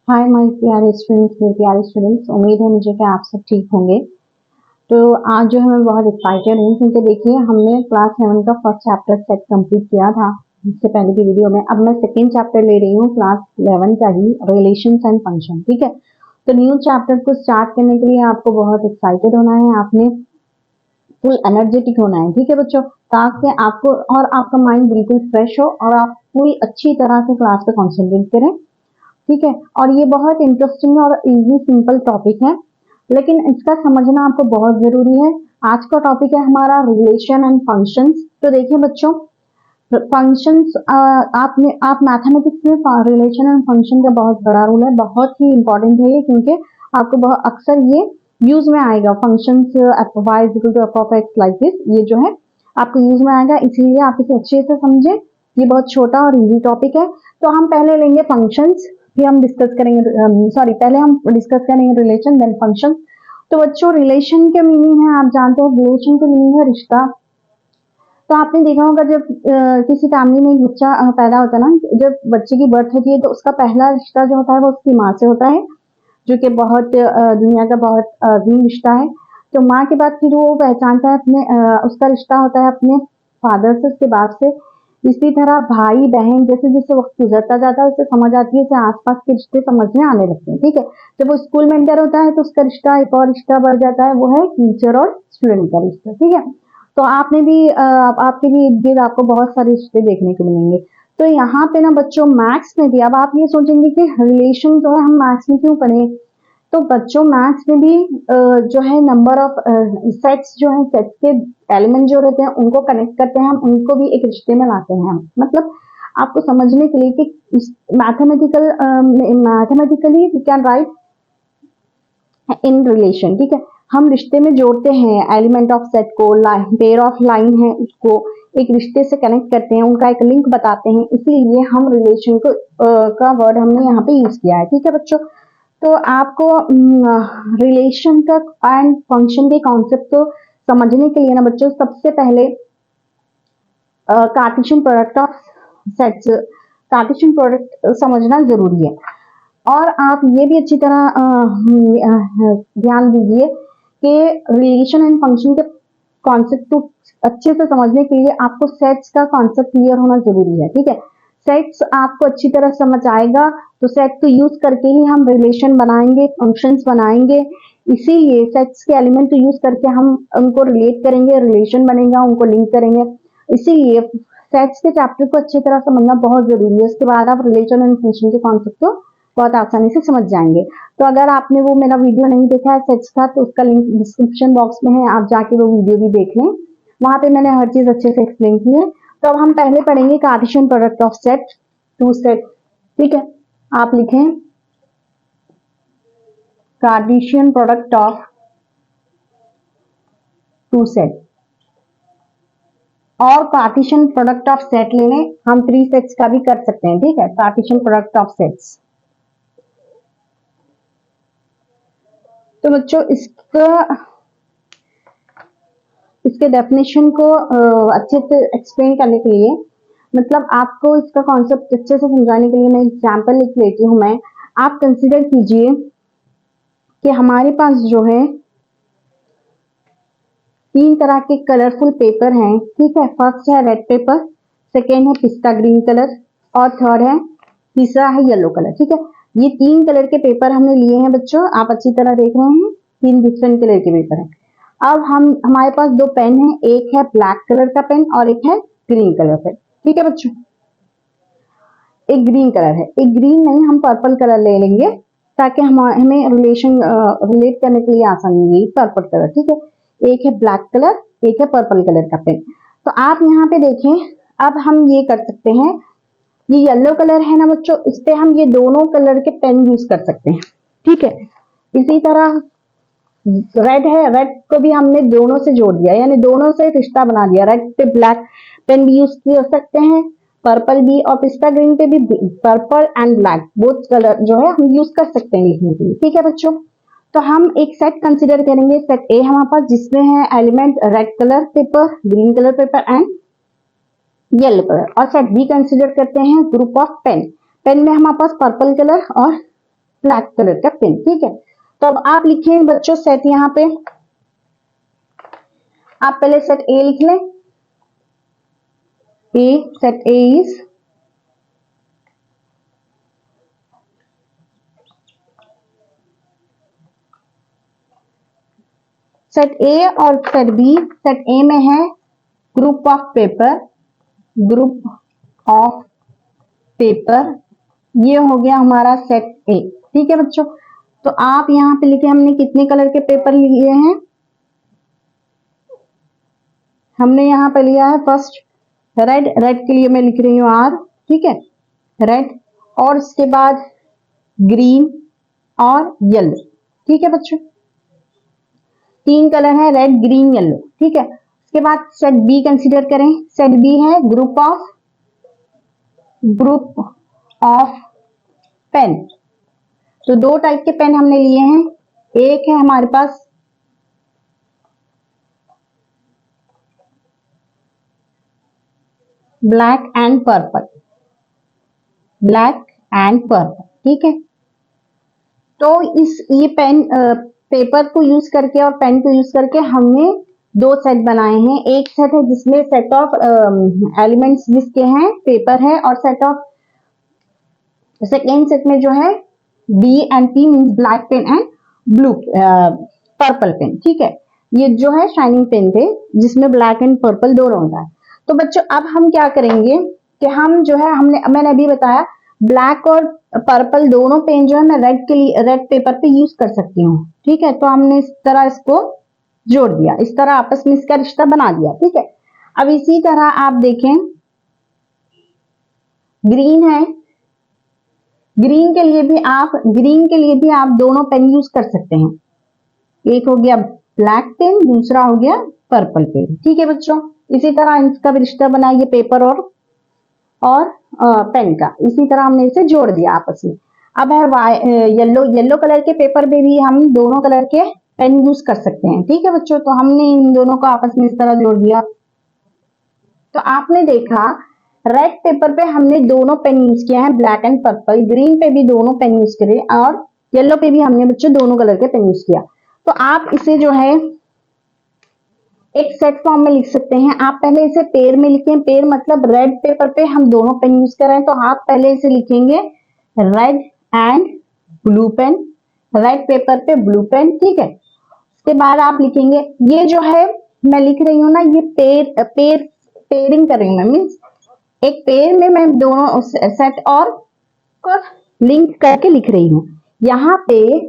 Hi my प्यारे students, मेरे प्यारे स्टूडेंट्स, उम्मीद है मुझे कि आप सब ठीक होंगे। तो आज जो है मैं बहुत एक्साइटेड हूँ क्योंकि देखिए हमने क्लास 7 का फर्स्ट चैप्टर सेट कंप्लीट किया था इससे पहले की वीडियो में। अब मैं सेकेंड चैप्टर ले रही हूँ क्लास 11 का ही, रिलेशंस एंड फंक्शन। ठीक है, तो न्यू चैप्टर को स्टार्ट करने के लिए आपको बहुत एक्साइटेड होना है, आपने फुल एनर्जेटिक होना है। ठीक है बच्चों, ताकि आपको और आपका माइंड बिल्कुल फ्रेश हो और आप पूरी अच्छी तरह से क्लास पे कॉन्सेंट्रेट करें। ठीक है, और ये बहुत इंटरेस्टिंग और इजी सिंपल टॉपिक है, लेकिन इसका समझना आपको बहुत जरूरी है। आज का टॉपिक है हमारा रिलेशन एंड फंक्शंस। तो देखिए बच्चों, फंक्शंस आप मैथमेटिक्स में रिलेशन एंड फंक्शन का बहुत बड़ा रोल है, बहुत ही इंपॉर्टेंट है ये, क्योंकि आपको बहुत अक्सर ये यूज में आएगा। Functions y equal to f of x like this, ये जो है आपको यूज में आएगा, इसीलिए आप इसे अच्छे से समझे। ये बहुत छोटा और इजी टॉपिक है। तो हम पहले लेंगे फंक्शंस, फिर हम डिस्कस करेंगे, सॉरी पहले हम डिस्कस करेंगे रिलेशन देन फंक्शन। तो बच्चों, रिलेशन के मीनिंग है, आप जानते हो रिलेशन के मीनिंग है रिश्ता। तो आपने देखा होगा जब किसी फैमिली में एक बच्चा पैदा होता है ना, जब बच्चे की बर्थ होती है तो उसका पहला रिश्ता जो होता है वो उसकी माँ से होता है, जो कि बहुत दुनिया का बहुत अजीम रिश्ता है। तो माँ के बाद फिर वो पहचानता है अपने उसका रिश्ता होता है अपने फादर से, उसके बाप से। इसी तरह भाई बहन, जैसे जैसे वक्त गुजरता जाता है उसे समझ आती है, उसे आसपास के रिश्ते समझ में आने लगते हैं। ठीक है, जब वो स्कूल में एंटर होता है तो उसका रिश्ता, एक और रिश्ता बढ़ जाता है, वो है टीचर और स्टूडेंट का रिश्ता। ठीक है, तो आपने भी आपके भी इर्द गिर्द आपको बहुत सारे रिश्ते देखने को मिलेंगे। तो यहाँ पे ना बच्चों, मैथ्स में भी अब आप ये सोचेंगे कि रिलेशन जो है हम मैथ्स में क्यों पढ़े। तो बच्चों, मैथ्स में भी जो है नंबर ऑफ सेट्स जो है, सेट्स के एलिमेंट जो रहते हैं उनको कनेक्ट करते हैं हम, उनको भी एक रिश्ते में लाते हैं हम। मतलब आपको समझने के लिए कि mathematically we can write in relation. ठीक है, हम रिश्ते में जोड़ते हैं एलिमेंट ऑफ सेट को, पेयर ऑफ लाइन है उसको एक रिश्ते से कनेक्ट करते हैं, उनका एक लिंक बताते हैं, इसीलिए हम रिलेशन को का वर्ड हमने यहाँ पे यूज किया है। ठीक है बच्चों, तो आपको रिलेशन का एंड फंक्शन के कॉन्सेप्ट को समझने के लिए ना बच्चों, सबसे पहले Cartesian product of sets, Cartesian product समझना जरूरी है। और आप ये भी अच्छी तरह ध्यान दीजिए कि रिलेशन एंड फंक्शन के कॉन्सेप्ट को अच्छे से समझने के लिए आपको सेट्स का कॉन्सेप्ट क्लियर होना जरूरी है। ठीक है, सेट्स आपको अच्छी तरह समझ आएगा तो सेट को यूज करके ही हम रिलेशन बनाएंगे, फंक्शंस बनाएंगे। इसीलिए सेट्स के एलिमेंट को यूज करके हम उनको रिलेट करेंगे, रिलेशन बनेगा, उनको लिंक करेंगे। इसीलिए सेट्स के चैप्टर को अच्छी तरह समझना बहुत जरूरी है। उसके बाद आप रिलेशन एंड फंक्शन के कॉन्सेप्ट को बहुत आसानी से समझ जाएंगे। तो अगर आपने वो मेरा वीडियो नहीं देखा है सेट्स का, तो उसका लिंक डिस्क्रिप्शन बॉक्स में है, आप जाके वो वीडियो भी देख लें, वहां पे मैंने हर चीज अच्छे से एक्सप्लेन की है। तो अब हम पहले पढ़ेंगे Cartesian product of set, two set. ठीक है, आप लिखें Cartesian product of two set, और कार्टेशियन प्रोडक्ट ऑफ सेट लेने हम थ्री सेट्स का भी कर सकते हैं। ठीक है, कार्टेशियन प्रोडक्ट ऑफ सेट्स। तो बच्चों, इसके डेफिनेशन को अच्छे से एक्सप्लेन करने के लिए, मतलब आपको इसका कॉन्सेप्ट अच्छे से समझाने के लिए मैं एग्जांपल लिख लेती हूँ। मैं, आप कंसीडर कीजिए कि हमारे पास जो है तीन तरह के कलरफुल पेपर हैं। ठीक है, फर्स्ट है रेड पेपर, सेकेंड है पिस्ता ग्रीन कलर, और थर्ड है, तीसरा है येलो कलर। ठीक है, ये तीन कलर के पेपर हमने लिए हैं बच्चों, आप अच्छी तरह देख रहे हैं, तीन डिफरेंट कलर के पेपर हैं। अब हमारे पास दो पेन है, एक है ब्लैक कलर का पेन और एक है ग्रीन कलर पेन। ठीक है बच्चों, एक ग्रीन कलर है, एक ग्रीन नहीं, हम पर्पल कलर ले लेंगे ताकि हमें रिलेट करने के लिए आसानी होगी। पर्पल कलर, ठीक है, एक है ब्लैक कलर, एक है पर्पल कलर का पेन। तो आप यहाँ पे देखें, अब हम ये कर सकते हैं, ये येलो कलर है ना बच्चों, इस पे हम ये दोनों कलर के पेन यूज कर सकते हैं। ठीक है, इसी तरह रेड है, रेड को भी हमने दोनों से जोड़ दिया, यानी दोनों से रिश्ता बना दिया। रेड पे ब्लैक पेन भी यूज कर सकते हैं, पर्पल भी, और पिस्ता ग्रीन पे भी purple and black both colour जो है हम यूज कर सकते हैं लिखने के लिए। ठीक है बच्चों, तो हम एक सेट कंसिडर करेंगे, सेट ए हमारे पास, जिसमें है element red colour paper, green colour paper and yellow colour. और सेट बी कंसिडर करते हैं ग्रुप ऑफ पेन, पेन में हमारे पास पर्पल कलर और ब्लैक कलर का पेन। ठीक है, तो अब आप लिखें बच्चों सेट, यहाँ पे आप पहले सेट ए लिख लें। A, set A is set A और सेट बी। सेट ए में है group of paper, group of paper, ये हो गया हमारा सेट ए। ठीक है बच्चों, तो आप यहाँ पे लिखे हमने कितने कलर के पेपर लिए हैं, हमने यहाँ पे लिया है फर्स्ट रेड, रेड के लिए मैं लिख रही हूँ आर। ठीक है, रेड, और उसके बाद ग्रीन और येलो। ठीक है बच्चों, तीन कलर है, रेड ग्रीन येलो। ठीक है, उसके बाद सेट बी कंसीडर करें। सेट बी है ग्रुप ऑफ पेन। तो दो टाइप के पेन हमने लिए हैं, एक है हमारे पास black and purple, black and purple. ठीक है, तो ये पेन पेपर को यूज करके और पेन को यूज करके हमने दो सेट बनाए हैं। एक सेट है जिसमें सेट ऑफ एलिमेंट्स जिसके हैं पेपर है, और सेट ऑफ सेकेंड सेट में जो है B and P means black pen and blue purple pen. ठीक है, ये जो है शाइनिंग पेन थे जिसमें ब्लैक एंड पर्पल दोनों होता है। तो बच्चों अब हम क्या करेंगे कि हम जो है मैंने अभी बताया ब्लैक और पर्पल दोनों पेन जो है मैं रेड के लिए रेड पेपर पे यूज कर सकती हूँ। ठीक है, तो हमने इस तरह इसको जोड़ दिया, इस तरह आपस में इसका रिश्ता बना दिया। ठीक है, अब इसी तरह आप देखें ग्रीन है, ग्रीन के लिए भी आप दोनों पेन यूज कर सकते हैं। एक हो गया ब्लैक पेन, दूसरा हो गया पर्पल पेन। ठीक है बच्चों, इसी तरह इसका भी रिश्ता बनाइए पेपर और पेन का, इसी तरह हमने इसे जोड़ दिया आपस में। अब है येलो कलर के पेपर पे भी हम दोनों कलर के पेन यूज कर सकते हैं। ठीक है बच्चों, तो हमने इन दोनों को आपस में इस तरह जोड़ दिया। तो आपने देखा रेड पेपर पे हमने दोनों पेन यूज किया है, ब्लैक एंड पर्पल। ग्रीन पे भी दोनों पेन यूज करे, और येलो पे भी हमने बच्चों दोनों कलर के पेन यूज किया। तो आप इसे जो है एक सेट फॉर्म में लिख सकते हैं। आप पहले इसे पेयर में लिखें, पेयर मतलब रेड पेपर पे हम दोनों पेन यूज कर रहे हैं, तो आप पहले इसे लिखेंगे red and blue pen, red paper पे ब्लू पेन। ठीक है, उसके बाद आप लिखेंगे, ये जो है मैं लिख रही हूँ ना, ये पेयरिंग कर रही हूँ मैं, मीन्स एक पेयर में मैं दोनों सेट और लिंक करके लिख रही हूँ। यहाँ पे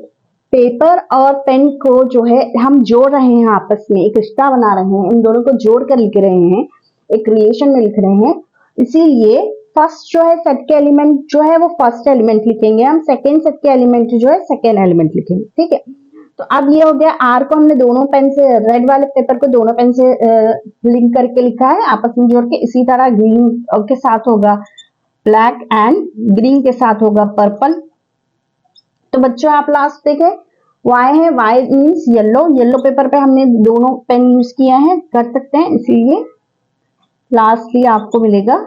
पेपर और पेन को जो है हम जोड़ रहे हैं, आपस में एक रिश्ता बना रहे हैं, इन दोनों को जोड़ कर लिख रहे हैं, एक रिलेशन में लिख रहे हैं। इसीलिए फर्स्ट जो है सेट के एलिमेंट जो है वो फर्स्ट एलिमेंट लिखेंगे हम, सेकेंड सेट के एलिमेंट जो है सेकेंड एलिमेंट लिखेंगे। ठीक है, तो अब ये हो गया आर को हमने दोनों पेन से, रेड वाले पेपर को दोनों पेन से लिंक करके लिखा है आपस में जोड़ के। इसी तरह ग्रीन के साथ होगा ब्लैक एंड ग्रीन के साथ होगा पर्पल। तो बच्चों आप लास्ट देखें वाई है, Y means yellow, yellow paper पे हमने दोनों पेन यूज किया है, कर सकते हैं, इसीलिए लास्टली आपको मिलेगा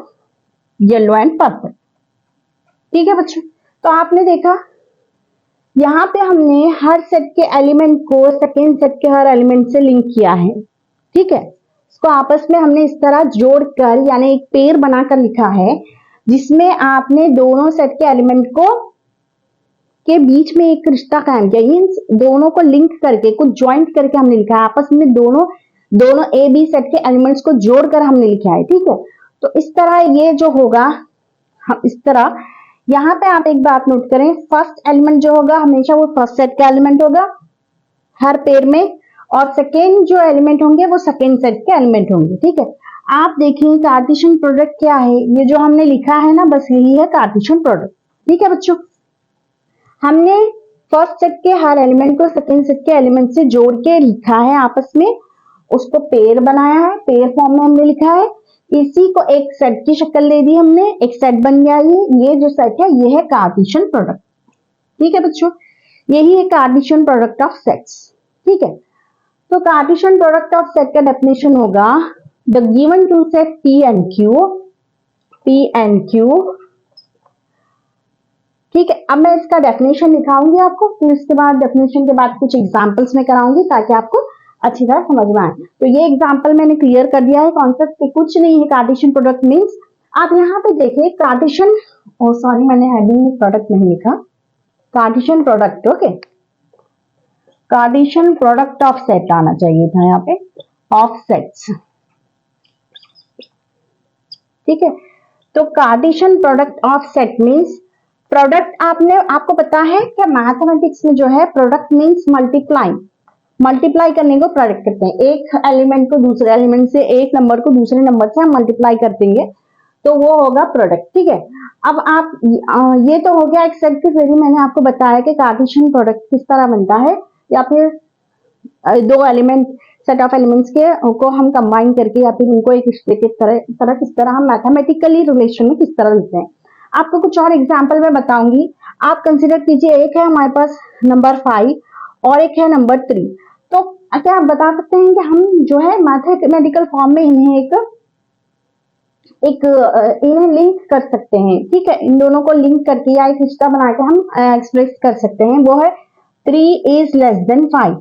येलो एंड पर्पल। ठीक है बच्चों, तो आपने देखा यहाँ पे हमने हर सेट के एलिमेंट को सेकेंड सेट के हर एलिमेंट से लिंक किया है। ठीक है, इसको आपस में हमने इस तरह जोड़कर यानी एक पेयर बनाकर लिखा है, जिसमें आपने दोनों सेट के एलिमेंट को के बीच में एक रिश्ता कायम किया, मीन्स दोनों को लिंक करके कुछ ज्वाइंट करके हमने लिखा है आपस में, दोनों ए बी सेट के एलिमेंट्स को जोड़कर हमने लिखा है। ठीक है, तो इस तरह ये जो होगा हम इस तरह, यहाँ पे आप एक बात नोट करें, फर्स्ट एलिमेंट जो होगा हमेशा वो फर्स्ट सेट का एलिमेंट होगा हर पेयर में, और सेकेंड जो एलिमेंट होंगे वो सेकेंड सेट के एलिमेंट होंगे। ठीक है, आप देखिए कार्टेशियन प्रोडक्ट क्या है, ये जो हमने लिखा है ना, बस यही है कार्टेशियन प्रोडक्ट। ठीक है बच्चों, हमने फर्स्ट सेट के हर एलिमेंट को सेकेंड सेट के एलिमेंट से जोड़ के लिखा है आपस में, उसको पेयर बनाया है, पेयर फॉर्म में हमने लिखा है, इसी को एक सेट की शक्ल दे दी हमने, एक सेट बन गया। ये जो सेट है ये है कार्टेशियन प्रोडक्ट। ठीक है बच्चों, यही है कार्टेशियन प्रोडक्ट ऑफ सेट्स। ठीक है, तो कार्टेशियन प्रोडक्ट ऑफ सेट का डेफिनेशन होगा the given two set P and Q ठीक है, अब मैं इसका डेफिनेशन दिखाऊंगी आपको, फिर इसके बाद डेफिनेशन के बाद कुछ एग्जांपल्स में कराऊंगी ताकि आपको अच्छी तरह समझ में आए। तो ये एग्जांपल मैंने क्लियर कर दिया है कॉन्सेप्ट कि कुछ नहीं है कार्टेशियन प्रोडक्ट मींस। आप यहाँ पे देखिए कार्टेशियन, ओ सॉरी मैंने हेडिंग में प्रोडक्ट नहीं लिखा, Cartesian product, okay, Cartesian product of set आना चाहिए था यहाँ पे, ऑफ सेट्स, ठीक है। तो Cartesian product of set means product, आपको पता है कि मैथमेटिक्स में जो है प्रोडक्ट मींस मल्टीप्लाई करने को प्रोडक्ट करते हैं। एक एलिमेंट को दूसरे एलिमेंट से, एक नंबर को दूसरे नंबर से हम मल्टीप्लाई कर देंगे तो वो होगा प्रोडक्ट, ठीक है। अब आप ये तो हो गया एक सेट की थ्योरी, मैंने आपको बताया कि कार्टेशियन प्रोडक्ट किस तरह बनता है, या फिर दो एलिमेंट, सेट ऑफ एलिमेंट्स के को हम कंबाइन करके या फिर उनको एक रिश्ते की तरह किस तरह हम मैथमेटिकली रिलेशन में किस तरह लिखते हैं। आपको कुछ और एग्जांपल मैं बताऊंगी। आप कंसिडर कीजिए, एक है हमारे पास नंबर 5 और एक है नंबर 3। तो क्या आप बता सकते हैं कि हम जो है मैथमेटिकल फॉर्म में इन्हें लिंक कर सकते हैं, ठीक है। इन दोनों को लिंक करके या एक रिश्ता बना के हम एक्सप्रेस कर सकते हैं, वो है 3 इज लेस देन 5।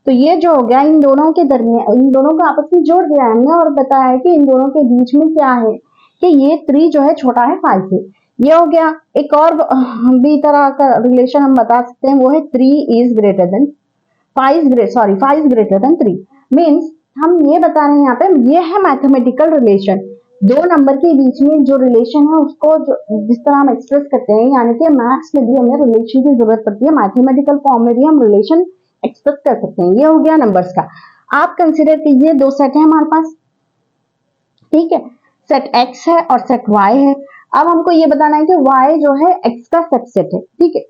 तो ये जो हो गया, इन दोनों के दरमियान, इन दोनों को आपस में जोड़ दिया हमने और बताया है कि इन दोनों के बीच में क्या है कि ये 3 जो है छोटा है 5 से। ये हो गया। एक और भी तरह का रिलेशन हम बता सकते हैं, वो है 3 is greater than 5 greater than 3 means हम ये बता रहे हैं यहाँ पे, ये है मैथमेटिकल रिलेशन। दो नंबर के बीच में जो रिलेशन है उसको जिस तरह हम एक्सप्रेस करते हैं, यानी कि मैथ्स में भी हमें रिलेशन की जरूरत पड़ती है, मैथमेटिकल फॉर्म में भी हम रिलेशन एक्सप्रेस कर सकते हैं। ये हो गया नंबर्स का। आप कंसिडर कीजिए दो सेट है हमारे पास, ठीक है, सेट x है और सेट y है। अब हमको ये बताना है कि y जो है x का सबसेट है, ठीक है।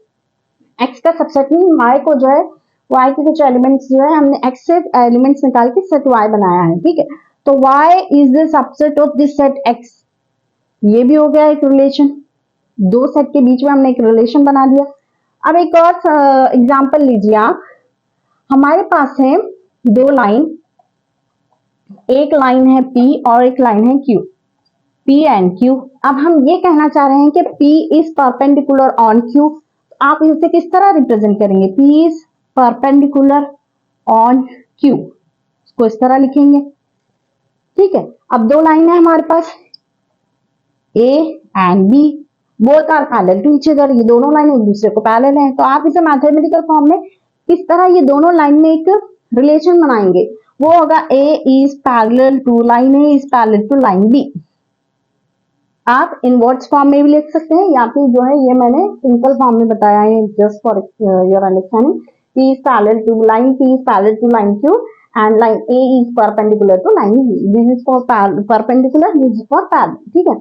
x का सबसेट नहीं, y को जो है, y के कुछ एलिमेंट्स जो है हमने x से एलिमेंट्स निकाल के सेट y बनाया है, ठीक है। तो y is the subset of this set x। ये भी हो गया एक रिलेशन, दो सेट के बीच में हमने एक रिलेशन बना दिया। अब एक और एग्जांपल लीजिए आप, हमारे पास है दो लाइन, एक लाइन है P और एक लाइन है Q, P एंड Q। अब हम ये कहना चाह रहे हैं कि P is perpendicular on Q। आप इसे किस तरह रिप्रेजेंट करेंगे, P is perpendicular on Q, इसको इस तरह लिखेंगे, ठीक है। अब दो लाइन है हमारे पास A and B, both are parallel to each other, ये दोनों लाइन एक दूसरे को पैरेलल हैं। तो आप इसे मैथमेटिकल फॉर्म में किस तरह ये दोनों लाइन में एक रिलेशन बनाएंगे, वो होगा A is parallel to line A is parallel to line B। आप इनवर्स फॉर्म में भी लिख सकते हैं, या फिर जो है ये मैंने सिंपल फॉर्म में बताया है just for your understanding. P is parallel to line P is parallel to line Q and line A is perpendicular to line B. This is for perpendicular, this is for parallel, ठीक है।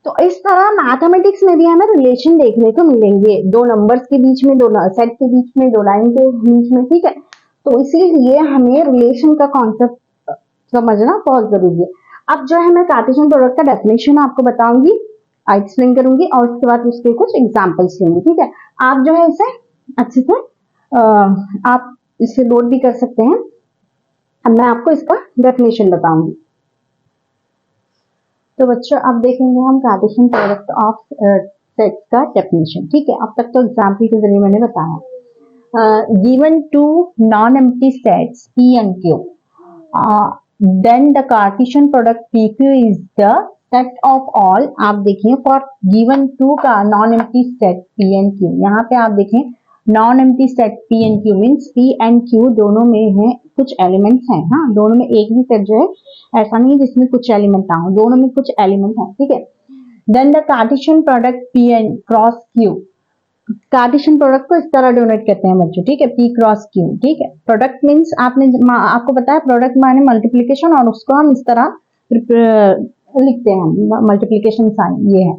तो इस तरह mathematics में भी हमें relation देखने को मिलेंगे, दो नंबर्स के बीच में, दो सेट के बीच में, दो लाइन के बीच में, ठीक है। तो इसीलिए हमें रिलेशन का कॉन्सेप्ट समझना बहुत जरूरी है। अब जो है मैं कार्टेशियन प्रोडक्ट का डेफिनेशन आपको बताऊंगी, एक्सप्लेन करूंगी और उसके बाद उसके कुछ एग्जांपल्स लूंगी, ठीक है। आप जो है इसे अच्छे से आप इसे नोट भी कर सकते हैं। अब मैं आपको इसका डेफिनेशन बताऊंगी। तो बच्चों अब देखेंगे हम कार्टेशियन प्रोडक्ट ऑफ सेट्स का डेफिनेशन, ठीक है। अब तक तो एग्जांपल के जरिए मैंने बताया। Given two non empty sets P and Q, then the Cartesian product PQ is the set of all, आप देखिए फॉर गिवन टू का non empty set P and Q, यहाँ पे आप देखें non empty set P and Q means P and Q दोनों में है कुछ एलिमेंट्स हैं, हाँ दोनों में एक भी सेट जो है ऐसा नहीं है जिसमें कुछ एलिमेंट ना हो, दोनों में कुछ एलिमेंट है, ठीक है। Then the Cartesian product P and cross Q, Cartesian product को इस तरह डोनेट करते हैं बच्चों, ठीक है, P क्रॉस Q, ठीक है। प्रोडक्ट मीन्स आपको पता है प्रोडक्ट माने मल्टीप्लीकेशन, और उसको हम इस तरह लिखते हैं मल्टीप्लीकेशन साइन, ये है।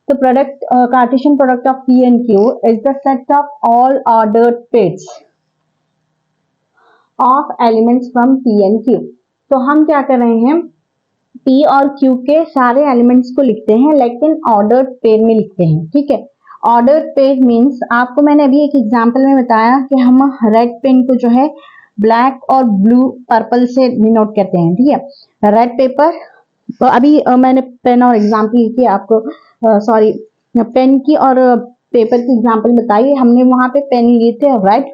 तो product Cartesian product of P and Q is the set of all ordered pairs of elements from P and Q। तो हम क्या कर रहे हैं, P और Q के सारे एलिमेंट्स को लिखते हैं लेकिन ऑर्डर्ड पेयर में लिखते हैं, ठीक है। ऑर्डर्ड पेयर मीन्स आपको मैंने अभी एक एग्जांपल में बताया कि हम रेड पेन को जो है ब्लैक और ब्लू पर्पल से डिनोट करते हैं, ठीक है। रेड पेपर, तो अभी मैंने पेन और एग्जांपल की आपको, सॉरी पेन की और पेपर की एग्जांपल बताई, हमने वहां पे पेन लिए थे रेड,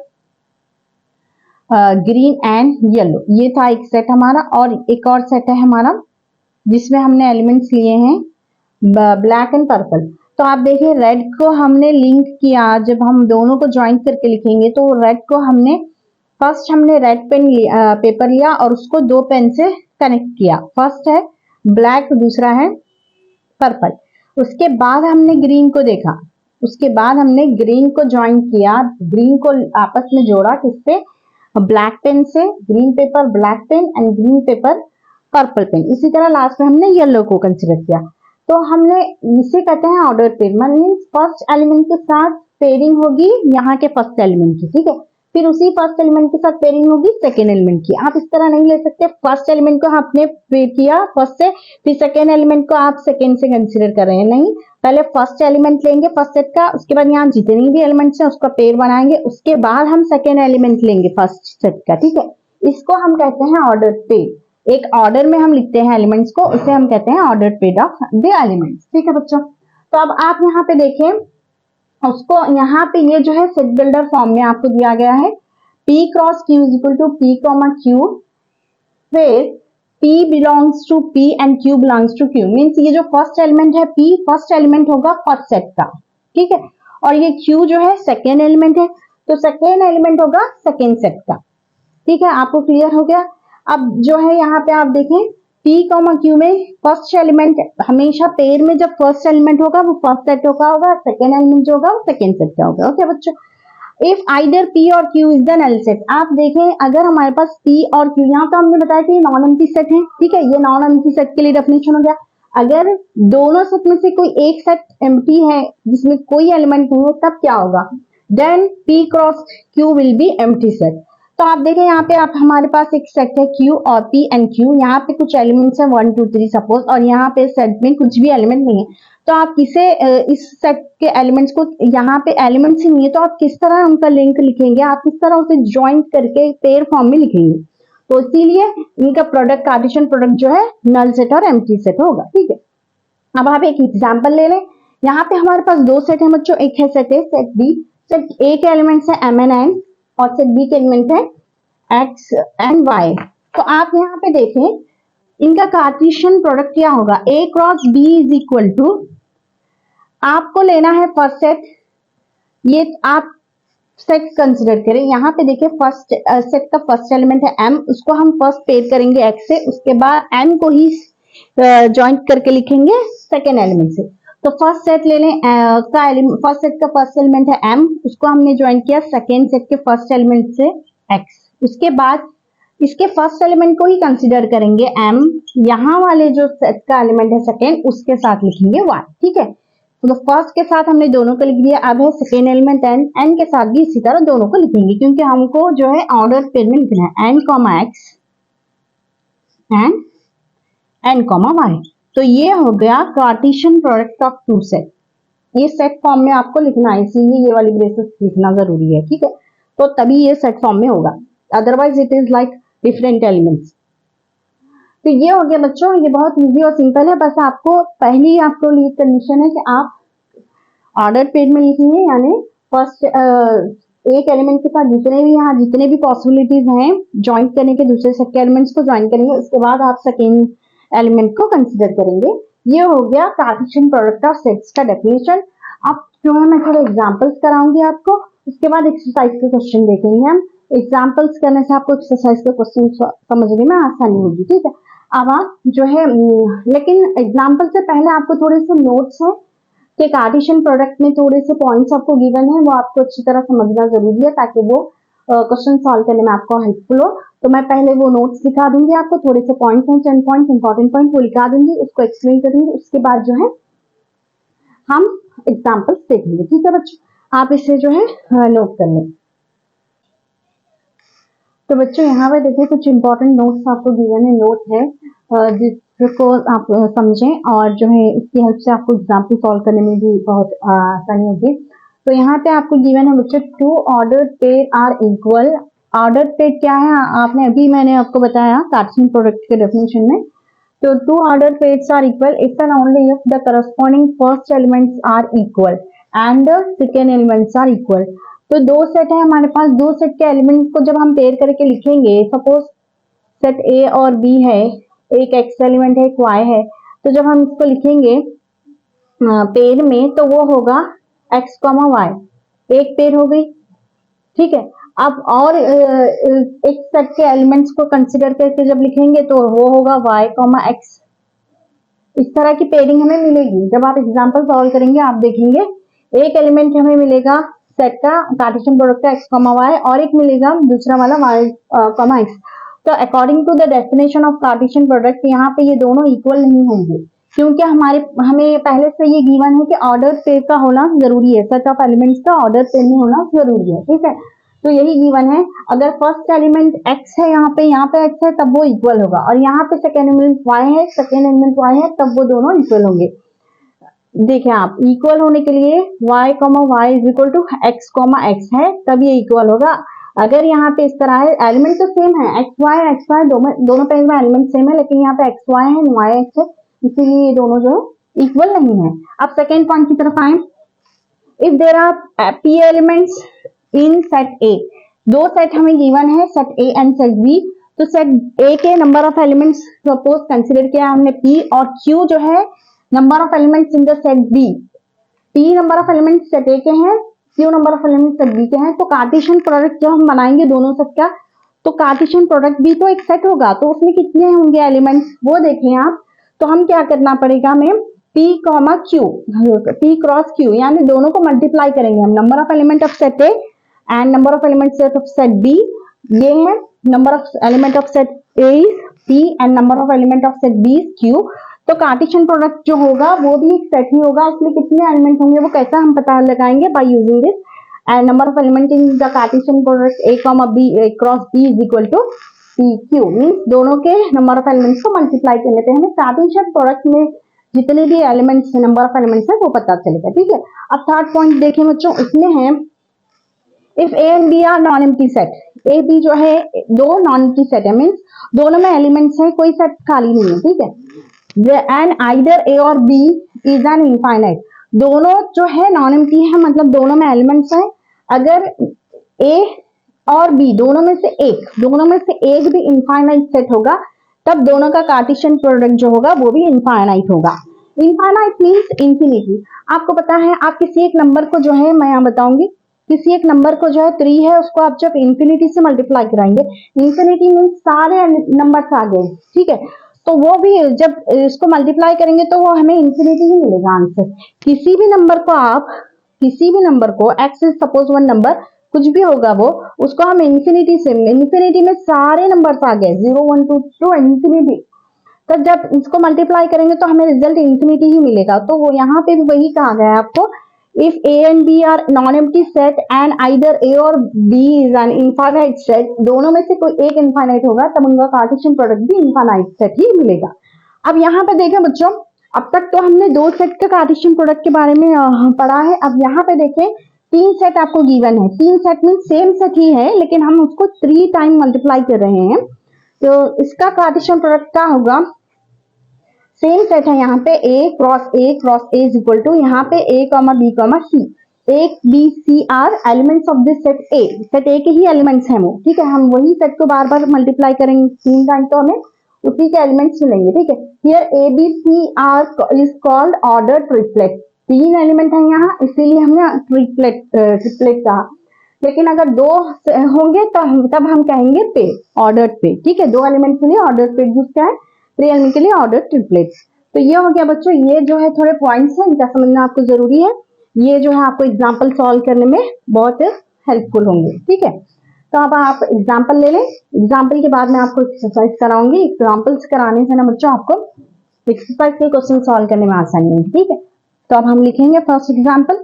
ग्रीन एंड येलो, ये था एक सेट हमारा। और एक और सेट है हमारा जिसमें हमने एलिमेंट्स लिए हैं ब्लैक एंड पर्पल। तो आप देखिए रेड को हमने लिंक किया, जब हम दोनों को ज्वाइन करके लिखेंगे तो रेड को हमने फर्स्ट हमने रेड पेन पेपर लिया और उसको दो पेन से कनेक्ट किया, फर्स्ट है ब्लैक, दूसरा है पर्पल। उसके बाद हमने ग्रीन को देखा, उसके बाद हमने ग्रीन को ज्वाइन किया, ग्रीन को आपस में जोड़ा किससे, ब्लैक पेन से, green paper black pen and green paper purple pen. इसी तरह लास्ट में हमने येलो को कंसिडर किया। तो हमने इसे कहते हैं order pair, mean first element के साथ पेयरिंग होगी यहाँ के फर्स्ट एलिमेंट की, ठीक है, फिर उसी फर्स्ट एलिमेंट के साथ पेयरिंग होगी सेकेंड एलिमेंट की। आप इस तरह नहीं ले सकते फर्स्ट एलिमेंट को आपने पेयर किया फर्स्ट से, फिर सेकेंड एलिमेंट को आप सेकेंड से कंसिडर कर रहे हैं, नहीं, पहले फर्स्ट एलिमेंट लेंगे फर्स्ट सेट का, उसके बाद यहाँ जितनी भी एलिमेंट्स है उसका पेयर बनाएंगे, उसके बाद हम सेकेंड एलिमेंट लेंगे फर्स्ट सेट का, ठीक है। इसको हम कहते हैं ऑर्डर पेयर। एक ऑर्डर में हम लिखते हैं एलिमेंट्स को, उसे हम कहते हैं order pair of the elements, ठीक है बच्चों। तो अब आप यहाँ पे देखें, उसको यहाँ पे ये जो है सेट बिल्डर फॉर्म में आपको दिया गया है, P cross Q is equal to P comma Q, फिर P belongs to P and Q belongs to Q, means ये जो फर्स्ट एलिमेंट है P फर्स्ट एलिमेंट होगा फर्स्ट सेट का, ठीक है, और ये Q जो है सेकेंड एलिमेंट है, तो सेकेंड एलिमेंट होगा सेकेंड सेट का, ठीक है, आपको क्लियर हो गया। अब जो है यहाँ पे आप देखें P कॉमा Q में फर्स्ट एलिमेंट हमेशा पेयर में जब फर्स्ट एलिमेंट होगा वो फर्स्ट सेट का होगा, सेकेंड एलिमेंट जो होगा वो सेकेंड सेट का होगा, ओके बच्चों। इफ आइदर P और Q is the null set, आप देखें अगर हमारे पास P और Q, यहाँ तो हमने बताया कि नॉन एम्प्टी सेट है, ठीक है, ये नॉन एम्प्टी सेट के लिए डेफिनेशन हो गया। अगर दोनों सेट में से कोई एक सेट एम्प्टी है जिसमें कोई एलिमेंट नहीं है तब क्या होगा, then P cross Q will be empty set. तो आप देखें यहाँ पे आप हमारे पास एक सेट है Q और P एंड Q, यहाँ पे कुछ एलिमेंट्स है 1 2 3 सपोज, और यहाँ पे सेट में कुछ भी एलिमेंट नहीं है, तो आप किसे इस सेट के एलिमेंट्स को, यहाँ पे एलिमेंट्स ही नहीं है तो आप किस तरह उनका लिंक लिखेंगे, आप किस तरह उसे ज्वाइन करके पेयर फॉर्म में लिखेंगे। तो इसीलिए इनका प्रोडक्ट कार्टेशियन प्रोडक्ट जो है नल सेट और एम्प्टी सेट होगा, ठीक है। अब आप एक एग्जांपल ले लें, यहाँ पे हमारे पास दो सेट है बच्चों, एक है set A set B, set A के एलिमेंट्स है m एंड n और सेट बी के एलिमेंट है x एंड y। तो आप यहाँ पे देखें इनका कार्टेशियन प्रोडक्ट क्या होगा, a cross b is equal to, आपको लेना है फर्स्ट सेट, ये आप सेट कंसिडर करें, यहाँ पे देखिए फर्स्ट सेट का फर्स्ट एलिमेंट है m, उसको हम फर्स्ट पेयर करेंगे x से, उसके बाद n को ही ज्वाइन करके लिखेंगे सेकेंड एलिमेंट से। तो फर्स्ट सेट ले लें फर्स्ट सेट का फर्स्ट एलिमेंट है m, उसको हमने ज्वाइन किया सेकेंड सेट के फर्स्ट एलिमेंट से x, उसके बाद इसके फर्स्ट एलिमेंट को ही कंसिडर करेंगे m, यहाँ वाले जो सेट का एलिमेंट है सेकेंड उसके साथ लिखेंगे y, ठीक है। तो फर्स्ट के साथ हमने दोनों को लिख दिया, अब है सेकेंड एलिमेंट n के साथ भी इसी तरह दोनों को लिखेंगे, क्योंकि हमको जो है ऑर्डर पेयर में लिखना है n comma x and n comma y। तो ये हो गया Cartesian product of two set, ये सेट फॉर्म में आपको लिखना है, इसीलिए ये वाली ब्रेसेस लिखना जरूरी है, ठीक है, तो तभी ये सेट फॉर्म में होगा, otherwise it is like different elements. तो ये हो गया बच्चों, ये बहुत इजी और सिंपल है, बस आपको पहली आपको लीड कंडीशन है कि आप ऑर्डर पेयर में लिखेंगे, यानी फर्स्ट एक एलिमेंट के साथ जितने भी पॉसिबिलिटीज हैं ज्वाइन करने के, दूसरे सेट के एलिमेंट्स को ज्वाइन करेंगे, उसके बाद आप सेकेंड एलिमेंट को कंसिडर करेंगे। ये हो गया कार्टेशियन प्रोडक्ट ऑफ सेट्स का डेफिनेशन। अब जो है मैं थोड़े एग्जांपल्स कराऊंगी आपको, उसके बाद एक्सरसाइज के क्वेश्चन देखेंगे हम। एग्जांपल्स करने से आपको एक्सरसाइज के क्वेश्चन समझने में आसानी होगी, ठीक है। अब आप जो है लेकिन एग्जांपल से पहले आपको थोड़े से नोट्स हैं कि कार्टेशियन प्रोडक्ट में थोड़े से पॉइंट्स आपको गिवन है, वो आपको अच्छी तरह समझना जरूरी है ताकि वो क्वेश्चन सॉल्व करने में आपको हेल्पफुल हो। तो मैं पहले वो नोट्स दिखा दूंगी आपको, थोड़े से पॉइंट्स हैं 10 पॉइंट इंपॉर्टेंट पॉइंट वो लिखा दूंगी, उसको एक्सप्लेन करूंगी, उसके बाद जो है हम एग्जाम्पल्स देखेंगे, ठीक है बच्चों, आप इसे जो है नोट कर लें। तो बच्चों यहाँ पे देखिए कुछ इंपॉर्टेंट नोट्स आपको गिवन है, नोट है जिसको आप समझें और जो है इसकी हेल्प से आपको एग्जाम्पल सॉल्व करने में भी बहुत आसानी होगी। तो यहाँ पे आपको गिवन है बच्चों two order pair are equal. Order pair क्या है आपने अभी मैंने आपको बताया कार्टेशियन प्रोडक्ट के डेफिनेशन में। तो two ordered pairs are equal if and only if the corresponding first elements are equal and second elements are equal. तो दो सेट है हमारे पास, दो सेट के एलिमेंट्स को जब हम पेयर करके लिखेंगे, सपोज सेट ए और बी है, एक एक्स एलिमेंट है एक वाई है, तो जब हम इसको लिखेंगे पेयर में तो वो होगा एक्स कॉमा वाई, एक पेयर हो गई, ठीक है। अब और एक सेट के एलिमेंट्स को कंसिडर करके जब लिखेंगे तो वो होगा वाई कॉमा एक्स। इस तरह की पेयरिंग हमें मिलेगी। जब आप एग्जांपल सॉल्व करेंगे आप देखेंगे एक एलिमेंट हमें मिलेगा सेट का कार्टेशियन प्रोडक्ट का एक्स कॉमा वाई, और एक मिलेगा दूसरा वाला वाई कॉमा एक्स। तो according to the definition of Cartesian product यहाँ पे ये दोनों इक्वल नहीं होंगे, क्योंकि हमें पहले से ये गिवन है कि ऑर्डर पेयर का होना जरूरी है, सेट ऑफ एलिमेंट्स का ऑर्डर पेयर में होना जरूरी है, ठीक है। तो यही गिवन है, अगर फर्स्ट एलिमेंट x है यहाँ पे x है तब वो इक्वल होगा, और यहाँ पे सेकेंड एलिमेंट y है, सेकेंड एलिमेंट y है, तब वो दोनों इक्वल होंगे। देखिए आप, इक्वल होने के लिए y is equal to X X है तब ये इक्वल होगा। अगर यहाँ पे इस तरह है, एलिमेंट तो सेम है, एक्स वाई दोनों पेज में एलिमेंट सेम है, लेकिन यहाँ पे एक्स वाई है वाई एक्स है, इसीलिए ये दोनों जो है इक्वल नहीं है। अब सेकेंड पॉइंट की तरफ आए, if there are p elements in set A, दो सेट हमें गिवन है set A and set B, तो सेट ए के number of elements suppose consider किया हमने p, और q जो है number of elements in the set B. p number of elements set A के हैं, q number of elements set B के हैं, तो कार्टेशियन प्रोडक्ट जब हम बनाएंगे दोनों सेट का, तो कार्टेशियन प्रोडक्ट भी तो एक सेट होगा, तो उसमें कितने होंगे एलिमेंट्स वो देखें आप। तो हम क्या करना पड़ेगा हमें, p क्रॉस q, यानी दोनों को मल्टीप्लाई करेंगे हम, number of element of set A and number of element set of set B. ये है number of element of set A is p and number of element of set B is q। तो Cartesian product जो होगा वो भी एक set ही होगा, इसमें कितने एलिमेंट होंगे वो कैसा हम पता लगाएंगे, by using this and number of element in the Cartesian product a comma b cross b is equal to pq, means दोनों के नंबर ऑफ एलिमेंट्स को मल्टीप्लाई करने पे हमें कार्टेशियन प्रोडक्ट में जितने भी एलिमेंट्स नंबर ऑफ एलिमेंट्स है वो पता चलेगा, ठीक है। अब थर्ड पॉइंट देखें बच्चों, इसमें है if A and B are non empty set, A B जो है दो नॉन एम्प्टी सेट है, मींस दोनों में एलिमेंट्स है, कोई सेट खाली नहीं है, ठीक है। एंड आइदर ए और बी इज एन इनफाइनाइट, दोनों जो है नॉन एम्प्टी है, मतलब दोनों में एलिमेंट्स है। अगर ए और बी दोनों में से एक भी इनफाइनाइट सेट होगा, तब दोनों का कार्टेशियन प्रोडक्ट जो होगा वो भी इनफाइनाइट होगा। Infinite means infinity. आपको पता है, आप किसी एक नंबर को जो है, मैं यहाँ बताऊंगी, किसी एक नंबर को जो है 3 है, उसको आप जब इंफिनिटी से मल्टीप्लाई कराएंगे, इंफिनिटी मींस सारे नंबर्स आ गए, ठीक है, तो वो भी जब इसको मल्टीप्लाई करेंगे तो वो हमें इंफिनिटी ही मिलेगा आंसर। किसी भी नंबर को x is suppose one number, कुछ भी होगा वो, उसको हम इंफिनिटी में सारे नंबर्स आ गए 0 1 2 टू इंफिनिटी, तो जब इसको मल्टीप्लाई करेंगे तो हमें रिजल्ट इंफिनिटी ही मिलेगा। तो वो यहाँ पे भी वही कहा गया है आपको, if a and b are non-empty set and either a or b is an infinite set, दोनों में से कोई एक इनफाइनाइट होगा तब उनका कार्टेशियन प्रोडक्ट भी इनफाइनाइट सेट ही मिलेगा। अब यहाँ पे देखें बच्चों, अब तक तो हमने दो सेट का कार्टेशियन प्रोडक्ट के बारे में पढ़ा है। अब यहाँ पे देखें, तीन सेट आपको गिवन है, तीन सेट में सेम सेट ही है, लेकिन हम उसको 3 टाइम मल्टीप्लाई कर रहे हैं, तो इसका कार्टेशियन प्रोडक्ट क्या होगा, सेम सेट है यहाँ पे a cross a is equal to, यहाँ पे a comma b comma c, a b c are elements of this set a, set a के ही एलिमेंट्स हैं वो, ठीक है। हम वही सेट को बार बार मल्टीप्लाई करेंगे 3 टाइम तो हमें उसी के एलिमेंट्स मिलेंगे, ठीक है। Here a b c are is called order triplet, 3 element है यहाँ, इसीलिए हमने ट्रिपलेट कहा। लेकिन अगर 2 होंगे तब हम कहेंगे पे, ऑर्डर पे, ठीक है। 2 एलिमेंट के लिए ऑर्डर पे यूज क्या है, 3 एलिमेंट के लिए ऑर्डर ट्रिपलेट्स। तो ये हो गया बच्चों, ये जो है थोड़े पॉइंट्स हैं, इनका समझना आपको जरूरी है, ये जो है आपको एग्जाम्पल सॉल्व करने में बहुत हेल्पफुल होंगे, ठीक है। तो अब आप एग्जाम्पल ले लें, एग्जाम्पल के बाद मैं आपको एक्सरसाइज कराऊंगी, एग्जाम्पल्स कराने से ना बच्चों आपको एक्सरसाइज के क्वेश्चन सॉल्व करने में आसानी होगी, ठीक है। तो अब हम लिखेंगे फर्स्ट एग्जाम्पल,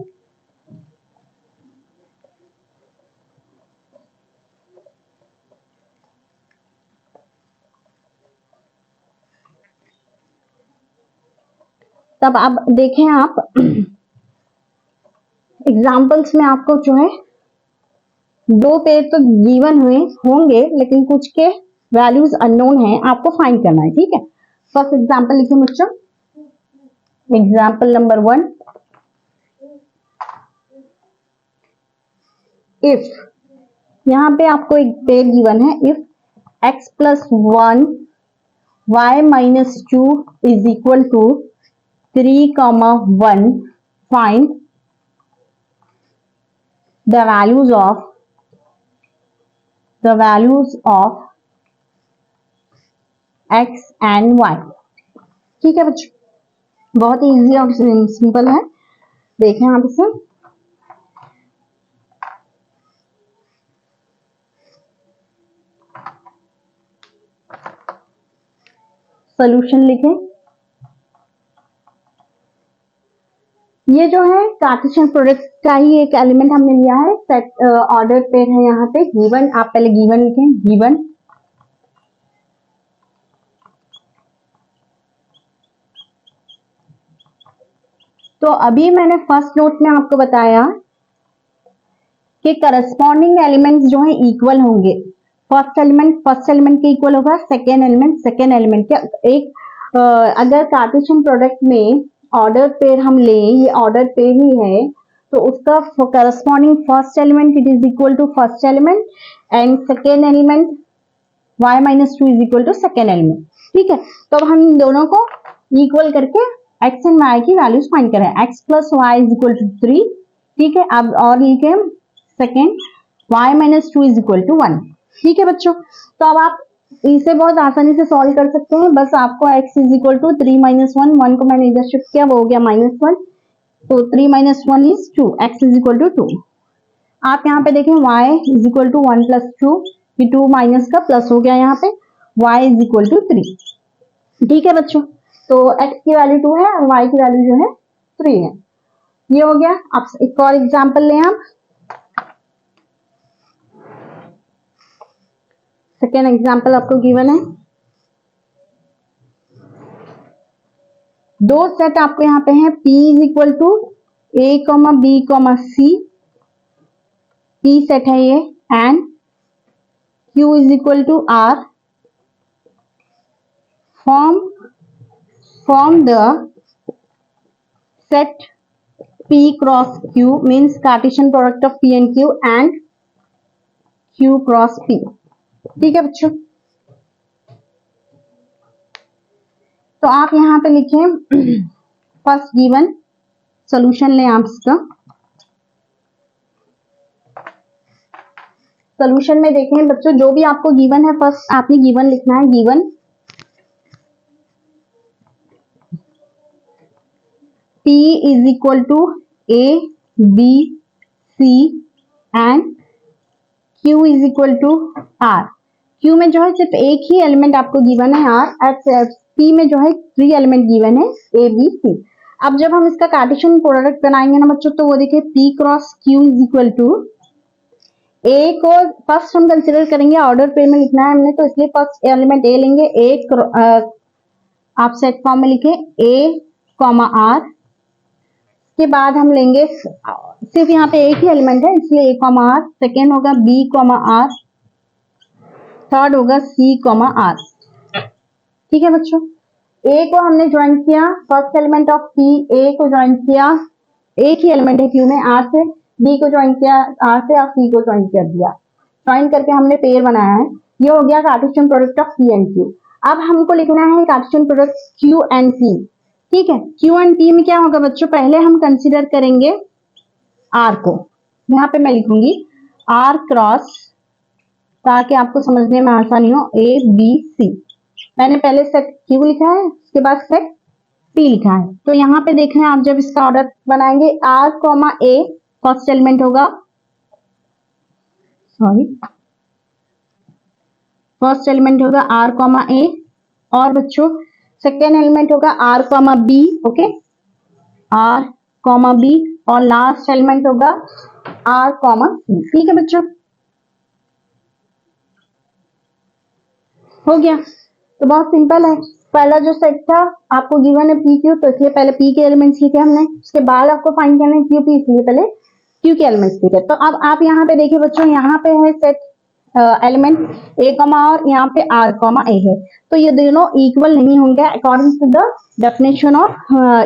तब अब देखें आप एग्जाम्पल्स में आपको जो है 2 पेयर तो गिवन होंगे, लेकिन कुछ के वैल्यूज अननोन है, आपको फाइंड करना है, ठीक है। फर्स्ट एग्जाम्पल लिखिए बच्चों, एग्जाम्पल नंबर 1, इफ यहाँ पे आपको एक पेयर गिवन है, if x plus 1 y minus 2 is equal to 3,1, find the values of x and y। ठीक है बच्चों, बहुत ही इजी और सिंपल है। देखें आप इसे, सॉल्यूशन लिखें। ये जो है कार्टेशियन प्रोडक्ट का ही एक एलिमेंट हमने लिया है, सेट ऑर्डर पेयर है यहाँ पे गिवन। आप पहले गिवन लिखें, गिवन तो अभी मैंने फर्स्ट नोट में आपको बताया कि करस्पॉन्डिंग एलिमेंट्स जो है इक्वल होंगे। फर्स्ट एलिमेंट के इक्वल होगा, सेकेंड एलिमेंट के एक अगर कार्टेशियन प्रोडक्ट में ऑर्डर पेयर हम लें, ये ऑर्डर पेयर ही है, तो उसका corresponding first element it is equal to first element and second element y minus 2 is equal to second element. ठीक है, तो अब हम दोनों को इक्वल करके x एंड y की वैल्यूज फाइंड करें। x plus y is equal to 3। ठीक है, अब और लिखे second y minus 2 is equal to 1। ठीक है बच्चों, तो अब आप इसे बहुत आसानी से सॉल्व कर सकते हैं। बस आपको x is equal to 3 minus 1, 1 को मैंने इधर शिफ्ट किया, वो हो गया -1, तो 3 minus 1 is 2, x is equal to 2। आप यहाँ पे देखें y is equal to 1 plus 2, ये 2 माइनस का प्लस हो गया यहाँ पे, y इज इक्वल टू 3। ठीक है बच्चों, तो x की वैल्यू 2 है और y की वैल्यू जो है 3 है। ये हो गया। अब एक और एग्जांपल लें आप, सेकेंड एग्जांपल आपको गिवन है। दो सेट आपको यहाँ पे है, p is equal to a, b, c, p set है ये, and q is equal to r, form the set p cross q means Cartesian product of p and q and q cross p। ठीक है बच्चों, तो आप यहाँ पे लिखें फर्स्ट गिवन, सॉल्यूशन लें आप इसका। सॉल्यूशन में देखें बच्चों, जो भी आपको गिवन है फर्स्ट आपने गिवन लिखना है। Given P is equal to A, B, C and Q is equal to R। Q में जो है सिर्फ एक ही एलिमेंट आपको गिवन है R, P में जो है 3 एलिमेंट गिवन है A, B, C। अब जब हम इसका कार्टेशियन प्रोडक्ट बनाएंगे ना बच्चों, तो वो देखिए P cross Q is equal to A को फर्स्ट हम कंसिडर करेंगे, ऑर्डर पेयर में लिखना है हमने, तो इसलिए फर्स्ट एलिमेंट A लेंगे। आप सेट फॉर्म में लिखे A, R, के बाद हम लेंगे, सिर्फ यहाँ पे एक ही एलिमेंट है इसलिए A, R, सेकेंड होगा B, R, थर्ड होगा C, R। ठीक है बच्चों, A को हमने ज्वाइन किया, first element of P, A को ज्वाइन किया, एक ही एलिमेंट है Q में R से, B को ज्वाइन किया R से और C को ज्वाइन कर दिया, ज्वाइन करके हमने पेयर बनाया है। ये हो गया Cartesian product of P and Q। अब हमको लिखना है Cartesian product Q and P। ठीक है, Q एंड P में क्या होगा बच्चों, पहले हम कंसिडर करेंगे R को, यहाँ पे मैं लिखूंगी R क्रॉस, ताकि आपको समझने में आसानी हो, A, B, C। मैंने पहले सेट Q लिखा है, उसके बाद सेट P लिखा है। तो यहाँ पे देख रहे हैं आप, जब इसका ऑर्डर बनाएंगे R, A फर्स्ट एलिमेंट होगा, फर्स्ट एलिमेंट होगा R, A, और बच्चों सेकेंड एलिमेंट होगा R, B, okay, R, B, और लास्ट एलिमेंट होगा R, C। ठीक है बच्चों, हो गया। तो बहुत सिंपल है। पहला जो सेट था आपको गिवन है P, Q, तो इसलिए पहले P के एलिमेंट्स लिखे हमने, उसके बाद आपको फाइंड करना है Q, P, इसलिए पहले Q के एलिमेंट्स लिखे। तो अब आप यहाँ पे देखिए बच्चों, यहाँ पे है सेट एलिमेंट A, और यहाँ पे R, A है, तो ये दोनों इक्वल नहीं होंगे according to the definition of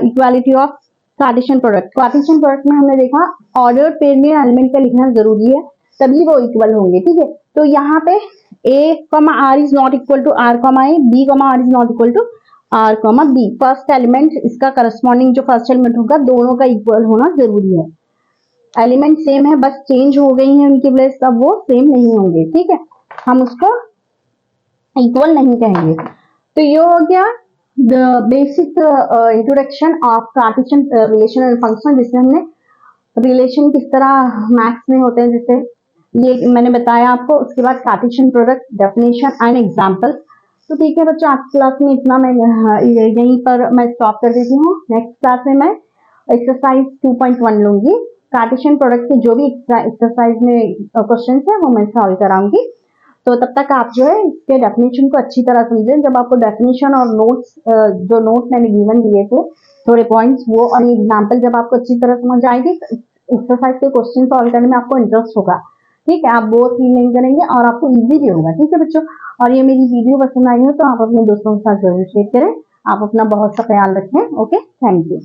equality of Cartesian product. Cartesian product में हमने देखा ऑर्डर पेयर में एलिमेंट का लिखना जरूरी है, तभी वो इक्वल होंगे, ठीक है। तो यहाँ पे a, r is not equal to r, a, b, r is not equal to r, b। First element इसका करस्पॉन्डिंग जो फर्स्ट एलिमेंट होगा दोनों का इक्वल होना जरूरी है। एलिमेंट सेम है, बस चेंज हो गई है उनकी प्लेस, तब वो सेम नहीं होंगे, ठीक है, हम उसको इक्वल नहीं कहेंगे। तो ये हो गया the basic introduction of Cartesian relation and function, जिसमें हमने रिलेशन किस तरह मैथ्स में होते हैं, जैसे ये मैंने बताया आपको। उसके बाद Cartesian product, definition and example. तो ठीक है बच्चों, आज क्लास में इतना मैं यहीं पर मैं स्टॉप कर देती हूँ। नेक्स्ट क्लास में मैं एक्सरसाइज 2.1 लूंगी। कार्टेशियन प्रोडक्ट के जो भी एक्सरसाइज में क्वेश्चन है वो मैं सॉल्व कराऊंगी। तो तब तक आप जो है इसके डेफिनेशन को अच्छी तरह समझें। जब आपको डेफिनेशन और नोट्स जो नोट्स मैंने गिवन दिए थे थोड़े पॉइंट्स, वो और एग्जांपल जब आपको अच्छी तरह समझ आएगी, एक्सरसाइज के क्वेश्चन सॉल्व करने में आपको इंटरेस्ट होगा, ठीक है, आप बोर फील नहीं करेंगे और आपको इजी भी होगा, ठीक है बच्चों। और ये मेरी वीडियो पसंद आई हो तो आप अपने दोस्तों के साथ जरूर शेयर करें। आप अपना बहुत सा ख्याल रखें। Okay, thank you.